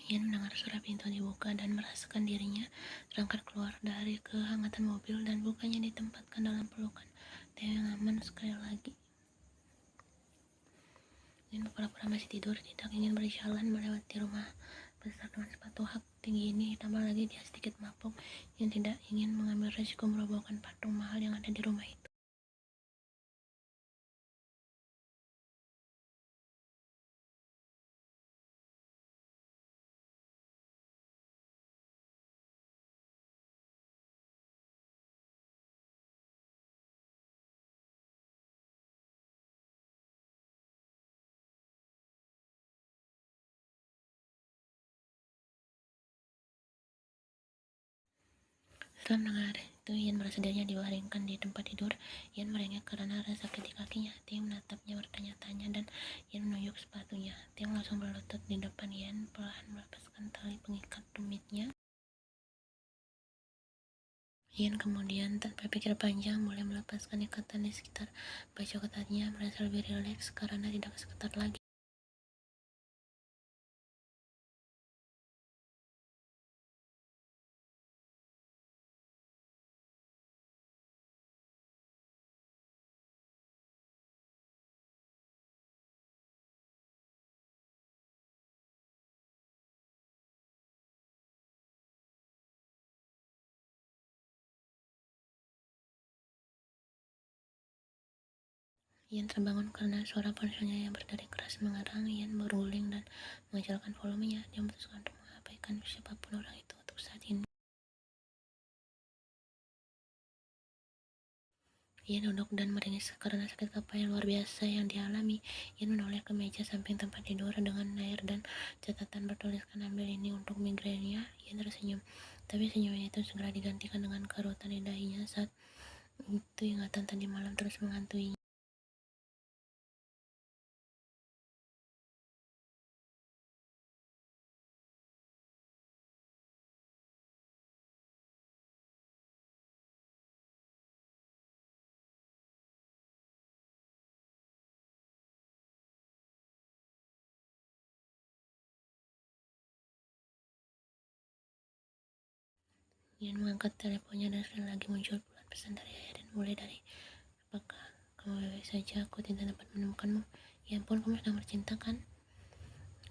Ian mendengar suara pintu dibuka dan merasakan dirinya terangkat keluar dari kehangatan mobil dan bukannya ditempatkan dalam pelukan Theo yang aman sekali lagi. Ian pura-pura masih tidur, tidak ingin berjalan melewati rumah besar dengan sepatu hak tinggi ini, tambah lagi dia sedikit mabuk. Ian tidak ingin mengambil resiko merobohkan patung mahal yang ada di rumah itu. Setelah mendengar itu, Ian merasa dirinya dibaringkan di tempat tidur. Ian merengek karena rasa sakit di kakinya. Tim menatapnya bertanya-tanya dan Ian menunjuk sepatunya. Tim langsung berlutut di depan Ian, perlahan melepaskan tali pengikat tumitnya. Ian kemudian tanpa pikir panjang mulai melepaskan ikatan di sekitar baju ketatnya, merasa lebih rileks karena tidak seketat lagi. Ian terbangun karena suara ponselnya yang berderi keras mengerang. Ian berguling dan mengecilkan volumenya. Dia memutuskan untuk mengabaikan siapapun orang itu untuk saat ini. Ian duduk dan meringis karena sakit kepala yang luar biasa yang dialami. Ian menoleh ke meja samping tempat tidur dengan air dan catatan bertuliskan ambil ini untuk migrainnya. Ian tersenyum, tapi senyuman itu segera digantikan dengan kerutan di dahinya. Saat itu ingatan tadi malam terus menghantuinya. Ian mengangkat teleponnya dan sekali lagi muncul puluhan pesan dari Erin, mulai dari apakah kamu baik saja, aku tidak dapat menemukanmu. Ya ampun, kamu sedang bercinta kan?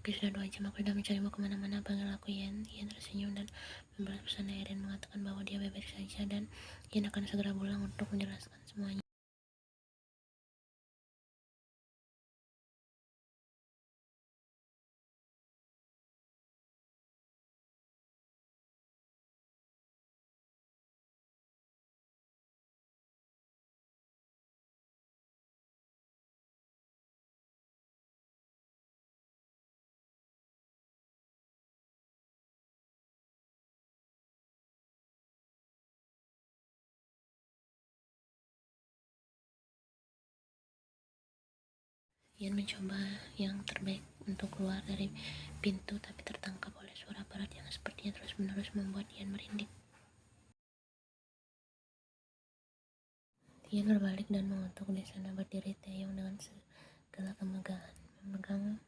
Oke, sudah 2 jam aku sudah mencarimu kemana-mana, panggil aku Ian. Ian tersenyum dan membalas pesan Erin mengatakan bahwa dia baik-baik saja dan Ian akan segera pulang untuk menjelaskan semuanya. Ian mencoba yang terbaik untuk keluar dari pintu, tapi tertangkap oleh suara berat yang sepertinya terus-menerus membuat Ian merinding. Ian berbalik dan mengutuk di sana berdiri Taeyong dengan segala kemegahan. Memegang,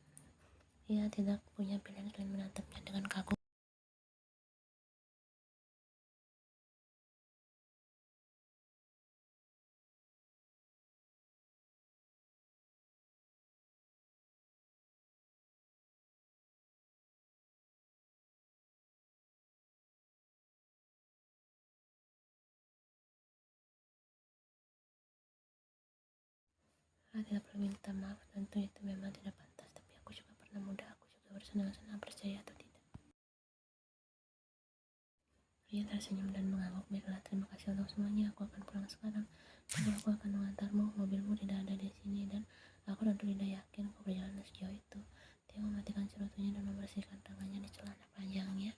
ia tidak punya pilihan selain menatapnya dengan kagum. Tidak perlu minta maaf, tentu itu memang tidak pantas, tapi aku juga pernah muda, aku juga bersenang-senang, percaya atau tidak. Ia tersenyum dan mengangguk, baiklah, terima kasih untuk semuanya, aku akan pulang sekarang. Dan aku akan mengantarmu, mobilmu tidak ada di sini, dan aku tentu tidak yakin kau berjalan sejauh itu. Dia mematikan cerutunya dan membersihkan tangannya di celana panjangnya.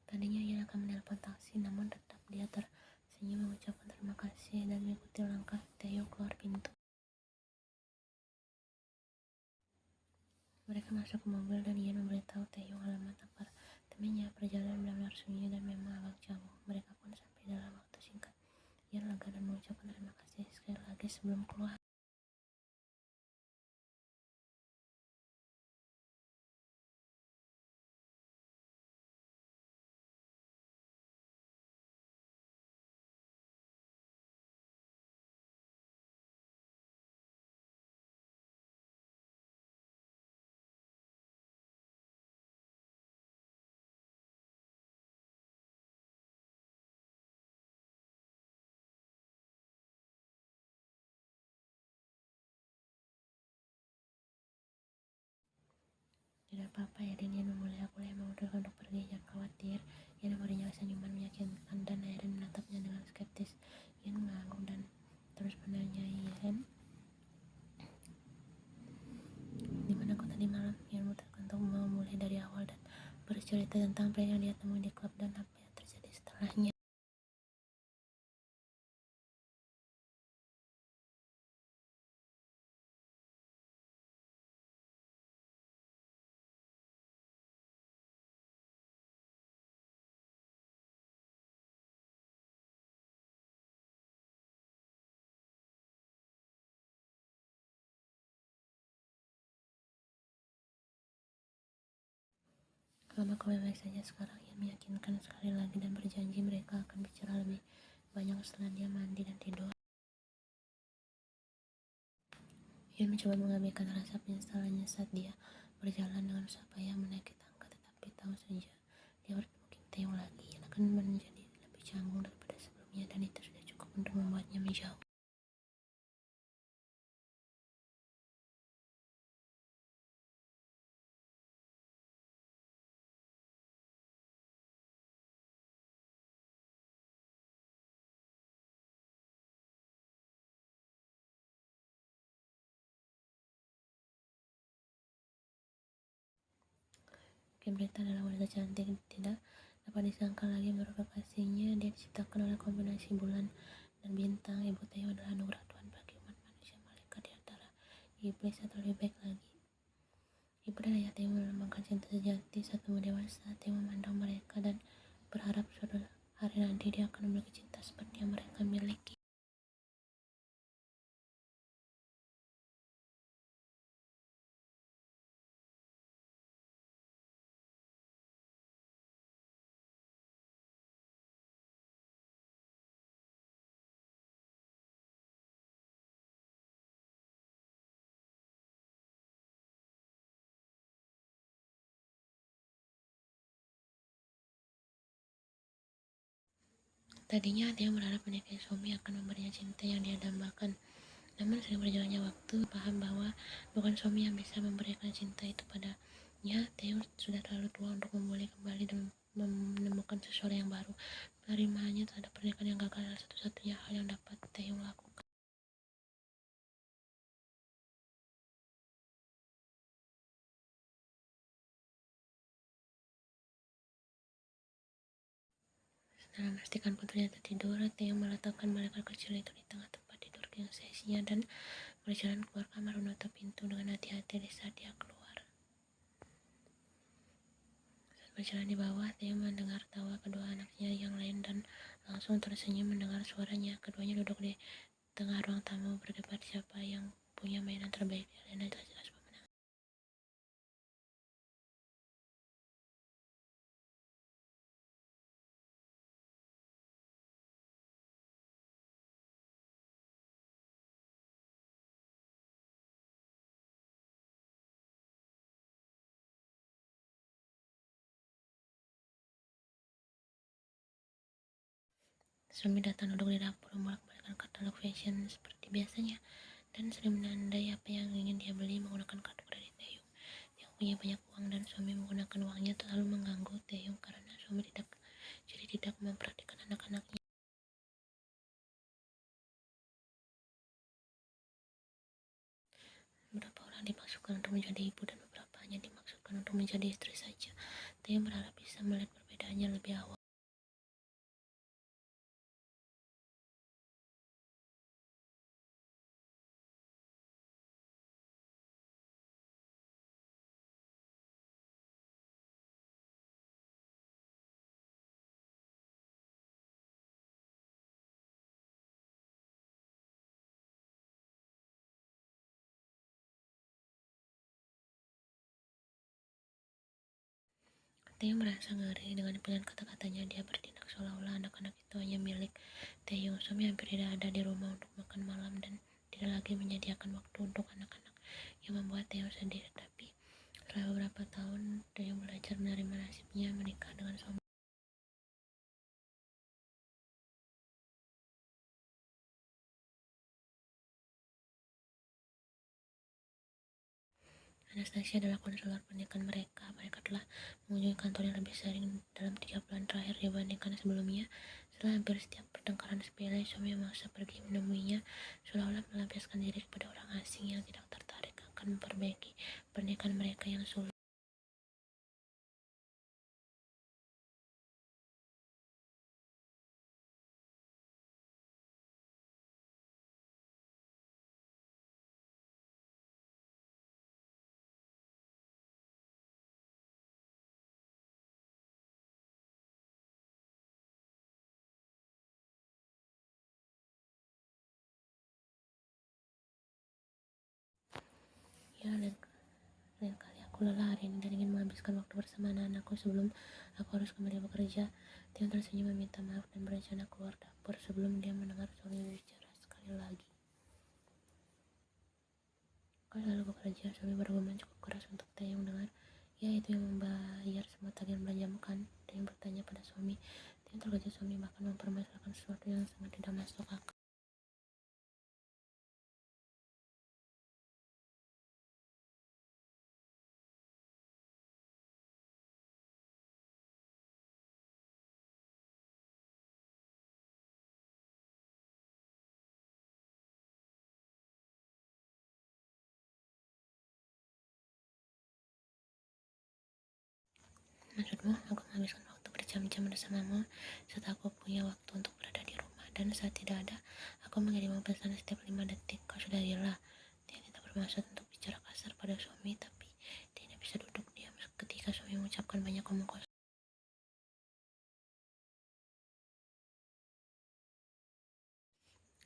Tadinya ia akan menelpon taksi, namun tetap dia tersenyum mengucapkan terima kasih dan mengikuti langkah Theo keluar pintu. Mereka masuk ke mobil dan Ian memberitahu Taehyung alamat apartemennya. Perjalanan benar-benar sunyi dan memang agak jauh. Mereka pun sampai dalam waktu singkat. Ian lega dan mengucapkan terima kasih sekali lagi sebelum keluar. Tidak apa-apa Erin, Ian memulai. Aku yang memutuskan untuk pergi, jangan khawatir. Ian memberinya senyuman meyakinkan dan Erin menatapnya dengan skeptis. Ian mengangguk dan terus menanya Ian, di mana kau tadi malam? Ian memutuskan untuk memulai dari awal dan bercerita tentang pria yang dia temui di klub dan apa yang terjadi setelahnya. Selama kau baik saja sekarang, Ian meyakinkan sekali lagi dan berjanji mereka akan bicara lebih banyak setelah dia mandi dan tidur. Ian mencoba mengabaikan rasa penyesalannya saat dia berjalan dengan susah payah menaiki tangga, tetapi tahu saja dia bertemu Kim Tae-yong lagi. Ian akan menjadi lebih canggung daripada sebelumnya dan itu sudah cukup untuk membuatnya menjauh. Kim Rita adalah wanita cantik, tidak dapat disangka lagi menurut kekasihnya. Dia diciptakan oleh kombinasi bulan dan bintang. Ibu Taehyung adalah anugerah Tuhan bagi umat manusia, malaikat di antara iblis atau lebih baik lagi. Ibu dan ayah Taehyung melambangkan cinta sejati. Saat tumbuh dewasa, Taehyung memandang mereka dan berharap suatu hari nanti dia akan memiliki cinta seperti yang mereka miliki. Tadinya Taehyung berharap menikahi suami akan memberinya cinta yang dia dambakan. Namun sering berjalannya waktu, paham bahwa bukan suami yang bisa memberikan cinta itu padanya. Taehyung sudah terlalu tua untuk memulai kembali dan menemukan sesuatu yang baru. Penerimaannya terhadap pernikahan yang gagal adalah satu-satunya hal yang dapat Taehyung lakukan. Setelah memastikan putrinya tertidur, Taehyung meletakkan malaikat kecil itu di tengah tempat tidur yang seisinya dan berjalan keluar kamar menutup pintu dengan hati-hati di saat dia keluar. Saat berjalan di bawah, Taehyung mendengar tawa kedua anaknya yang lain dan langsung tersenyum mendengar suaranya. Keduanya duduk di tengah ruang tamu berdebat siapa yang punya mainan terbaik. Elena jelas-jelas pemenang. Suami datang duduk di dapur membolak-balikkan katalog fashion seperti biasanya dan sering menandai apa yang ingin dia beli menggunakan kartu kredit Taehyung yang punya banyak uang, dan suami menggunakan uangnya terlalu mengganggu Taehyung karena suami tidak memperhatikan anak-anaknya. Beberapa orang dimaksudkan untuk menjadi ibu dan beberapa hanya dimaksudkan untuk menjadi istri saja. Taehyung berharap bisa melihat perbedaannya lebih awal. Taeyong merasa ngeri dengan pilihan kata-katanya. Dia bertindak seolah-olah anak-anak itu hanya milik Taeyong. Suami hampir tidak ada di rumah untuk makan malam dan tidak lagi menyediakan waktu untuk anak-anak, yang membuat Taeyong sedih. Tapi setelah beberapa tahun, Taeyong belajar menerima nasibnya menikah dengan suami. Anastasia adalah konselor pernikahan mereka. Mereka telah mengunjungi kantornya lebih sering dalam 3 bulan terakhir dibandingkan sebelumnya. Setelah hampir setiap pertengkaran sepele, suami memaksa pergi menemuinya, seolah-olah melampiaskan diri kepada orang asing yang tidak tertarik akan memperbaiki pernikahan mereka yang sulit. Ya, lain kali aku lelah hari ini dan ingin menghabiskan waktu bersama anak-anakku sebelum aku harus kembali bekerja. Tian tersenyum meminta maaf dan berencana keluar dapur sebelum dia mendengar suami berbicara sekali lagi. Kau selalu bekerja, suami bergumam cukup keras untuk Taeyong dengar. Ya, itu yang membayar semua tagihan belanjamu kan? Taeyong bertanya pada suami. Taeyong terkejut, suami bahkan mempermasalahkan sesuatu yang sangat tidak masuk akal. Maksudmu, aku menghabiskan waktu berjam-jam bersamamu saat aku punya waktu untuk berada di rumah, dan saat tidak ada, aku mengirimmu pesan setiap 5 detik. Kau sudah gila. Dia tidak bermaksud untuk bicara kasar pada suami, tapi dia tidak bisa duduk diam ketika suami mengucapkan banyak omong kosong.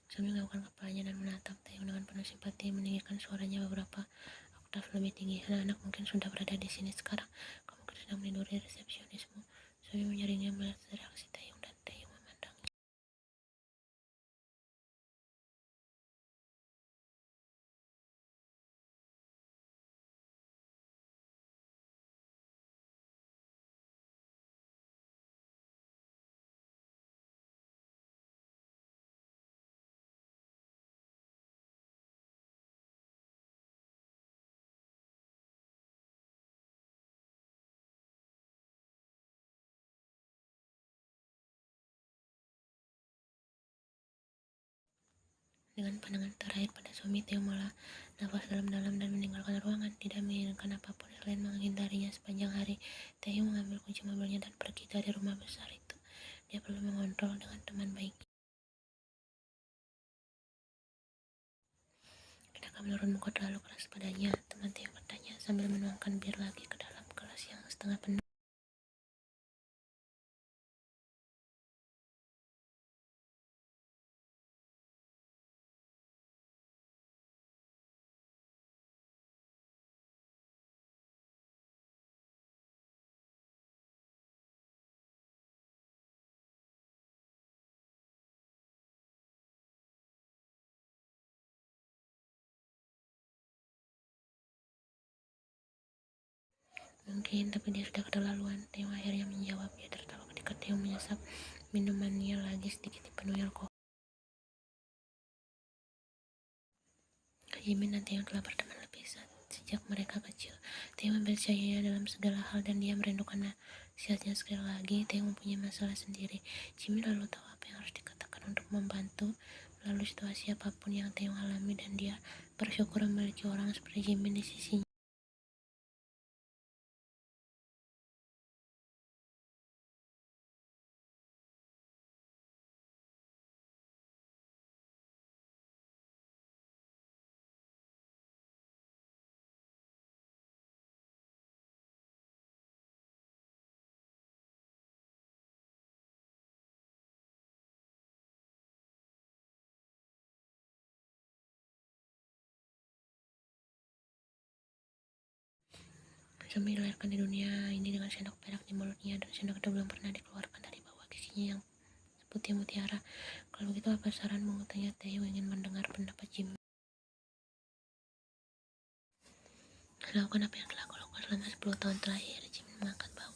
Suami mengangkat kepalanya dan menatap Taeyong dengan penuh simpati, meninggikan suaranya beberapa oktaf lebih tinggi. Anak-anak mungkin sudah berada di sini sekarang. Kamu mungkin sedang meniduri resepsionismu. Suami menyaringnya melihat reaksi Taeyong, dan Taeyong memandangnya. Dengan pandangan terakhir pada suami, Taeyong malah nafas dalam-dalam dan meninggalkan ruangan, tidak menginginkan apapun selain menghindarinya sepanjang hari. Taeyong mengambil kunci mobilnya dan pergi dari rumah besar itu. Dia perlu mengontrol dengan teman baiknya. Kenapa menurunmu kau terlalu keras padanya? Teman Taeyong bertanya sambil menuangkan bir lagi ke dalam gelas yang setengah penuh. Mungkin, tapi dia sudah keterlaluan. Taeyong akhirnya menjawab. Dia tertawa ketika Taeyong menyesap minumannya lagi sedikit dipenuhi alkohol. Jimin dan Taeyong telah berteman lebih sejak mereka kecil. Taeyong mempercayainya dalam segala hal dan dia merindukan nasihatnya sekali lagi. Taeyong mempunyai masalah sendiri. Jimin lalu tahu apa yang harus dikatakan untuk membantu melalui situasi apapun yang Taeyong alami, dan dia bersyukur memiliki orang seperti Jimin di sisinya. sampai dilahirkan di dunia ini dengan sendok perak di mulutnya, dan sendok itu belum pernah dikeluarkan dari bawah giginya yang putih mutiara. Kalau begitu apa saranmu? Tanya Taeyo ingin mendengar pendapat Jim. Lakukan apa yang telah kau lakukan selama 10 tahun terakhir. Jim mengangkat bahu.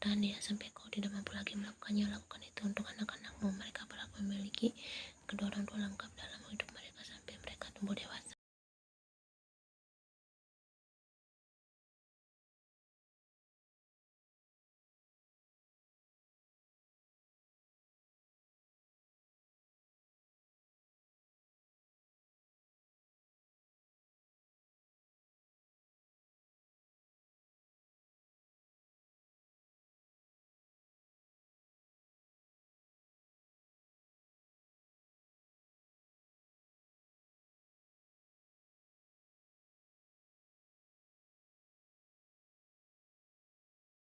Tahan dia sampai kau tidak mampu lagi melakukannya. Lakukan itu untuk anak-anakmu. Mereka berhak memiliki kedua orang tua lengkap dalam hidup mereka sampai mereka tumbuh dewasa.